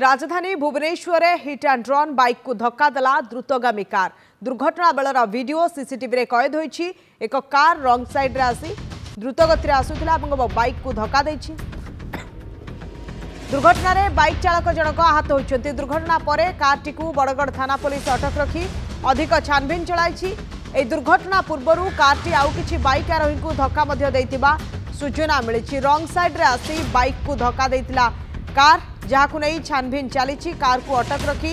राजधानी Bhubaneswar hit and run bike को धक्का देला द्रुतगामी कार। दुर्घटना बेलर वीडियो सीसीटीवी रे कैद होईछि। एक कार रंग साइड रे आसी द्रुतगति रे आसुथिला एवं बाइक को धक्का दैछि। दुर्घटना रे बाइक चालक जनक आहत होइछन्ति। दुर्घटना परे कारटी को बड़गड़ थाना पुलिस अटक रखी अधिक छानबीन चलाइछि। ए दुर्घटना पूर्वरु कारटी आउ किछि बाइक आरोही को धक्का मध्य दैतिबा सूचना मिलिछि। रंग साइड रे आसी बाइक को धक्का दैतिला कार, जहां नहीं छानबीन चली। कार को अटक रखी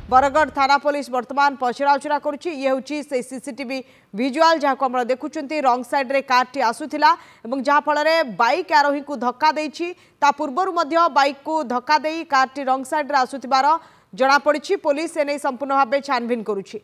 बरगढ़ थाना पुलिस वर्तमान पचराउचरा करुछि। ये होछि से सीसीटीवी विजुअल जहां को हम देखुचंती। रंग साइड रे कारटी आसुथिला एवं जहां फल रे बाइक आरोही को धक्का दैछि। ता पूर्वरु मध्य बाइक को धक्का देई कारटी रंग साइड रे आसुथिबार जणा पड़िछि। पुलिस एने संपूर्ण भाबे छानबीन करुछि।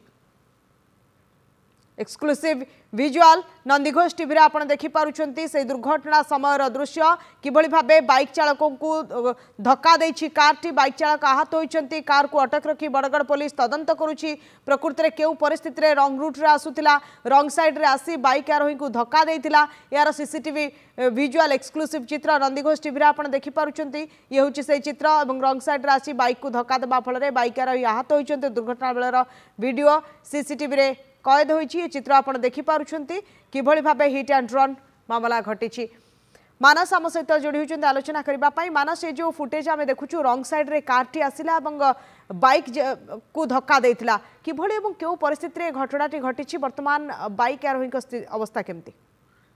एक्सक्लूसिव विजुअल नंदीघोष टीवी आप देखि पारुछंती से दुर्घटना समय दृश्य किभली भाबे बाइक चालकों को धक्का देछि। कारटी बाइक चालक आहत होइछंती। कार को अटक रखी बड़गड़ पुलिस तदंत करुछि। प्रकृति रे केउ परिस्थिति रे रंग रूट रे आसुथिला, रंग साइड रे आसी बाइक आरोही को धक्का देइथिला। यार सीसीटीवी विजुअल एक्सक्लूसिव चित्र नंदीघोष टीवी रे आपण देखि पारुछंती। ये होछि से चित्र एवं रंग साइड रे आसी बाइक को धक्का देबा फल रे बाइक आरोही आहत होइछंती। दुर्घटना बेलर वीडियो सीसीटीवी रे कैद होइछि। चित्र आपण देखि पारुछंती किभली भाबे हिट एंड रन मामला घटिछि। मानस आम सहित जोड़ी होइछंती आलोचना करबा पई। मानस ये जो फुटेज आमे देखुछु रंग साइड रे कारटी आसिला एवं बाइक को धक्का देइथिला, किभली एवं केउ परिस्थिति रे घटनाटी घटिछि, वर्तमान बाइक आरोही अवस्था केमती?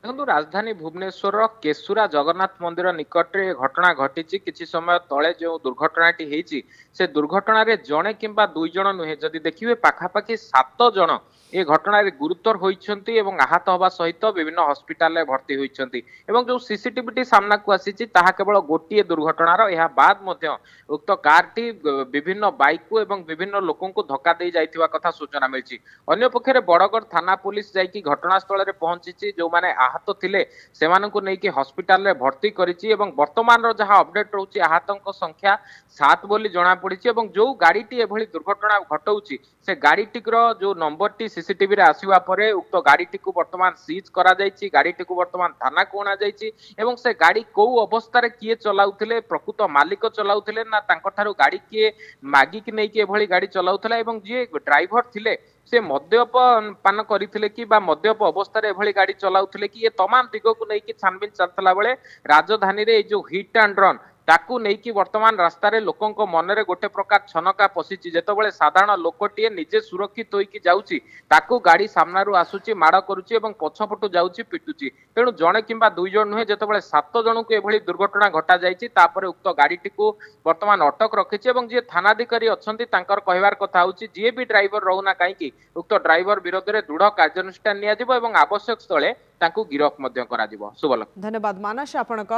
देखो राजधानी भुवनेश्वर केशुरा जगन्नाथ मंदिर निकटरे घटना घटी। किछि समय तले जो दुर्घटनाटी हेछि से दुर्घटना रे जणे किंबा दुई जण नुहे, जदि देखिबे पाखापाखि 7 जण ए घटना रे गुरुतर होइछन्ती एवं आहत होबा सहित विभिन्न हॉस्पिटल रे भर्ती होइछन्ती। एवं जो सीसीटीवी सामना को आसीछि ताहा केवल गोटिए दुर्घटनार, एहा बाद मध्य उक्त कारटी विभिन्न बाइक को एवं विभिन्न लोकों को धक्का दे जाइथिबा कथा सूचना मिलछि। अन्य पक्षरे बड़गड़ थाना पुलिस जाइकी घटनास्थल रे पहुंचीछि। जो माने आहत थिले सेमानकु नेकी हॉस्पिटल रे भर्ती करिछि एवं वर्तमान रो जहा अपडेट रहउछि आहतंक संख्या 7 बोली जणा पड़िछि। एवं जो गाड़ीटी एभली दुर्घटना घटौछि से गाड़ीटिक रो जो नंबरटी सीसीटीवी रे आसीबा परे उक्त गाड़ीटी को वर्तमान सीज करा जाइछि। गाड़ीटी को वर्तमान थाना को अणा जाइछि एवं से गाड़ी को अवस्था रे किए चलाउथिले, प्रकृत मालिक चलाउथिले ना तांकर थारु गाड़ी किए मागी कि नै कि एभली गाड़ी चलाउथिला एवं जे ड्राइवर थिले से मद्यपान करथिले कि बा मद्यप अवस्था रे एभली गाड़ी चलाउथिले कि ये तमाम दिगो को नै कि छानबीन चलतला बेले राजधानी रे जो हिट एंड रन ताकू नहीं कि वर्तमान रास्ता रे लोकों को मन रे गोटे प्रकार छनका पशिछि। जेतबेले साधारण लोकटिए निजे सुरक्षित होइकी जाउछि ताकू गाड़ी सामना रु आसुछि, माड़ करूछि एवं पछपटु जाउछि, पिटुछि। तेणु जणे किंबा दुई जण नुहे, जेतबेले 7 जण को एभली दुर्घटना घटा जाइछि तापरे उक्त गाड़ीटी को वर्तमान अटक रखिछि एवं जे थानाधिकारी अछंती तांकर कहिवार कथा होछि जे भी ड्राइवर रहउना काईकि उक्त ड्राइवर विरोध रे दृढ़ कार्यानुष्ठान निया जिवो एवं आवश्यक स्थले तांकू गिरफ मध्य करा जिवो। सुबल धन्यवाद मानस आपनक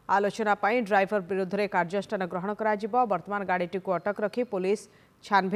आलोचना पाई। ड्राइवर विरुद्ध रे कार्यानुष्ठान ग्रहण करा जिवो। वर्तमान गाड़ीटी को अटक रखी पुलिस छानबीन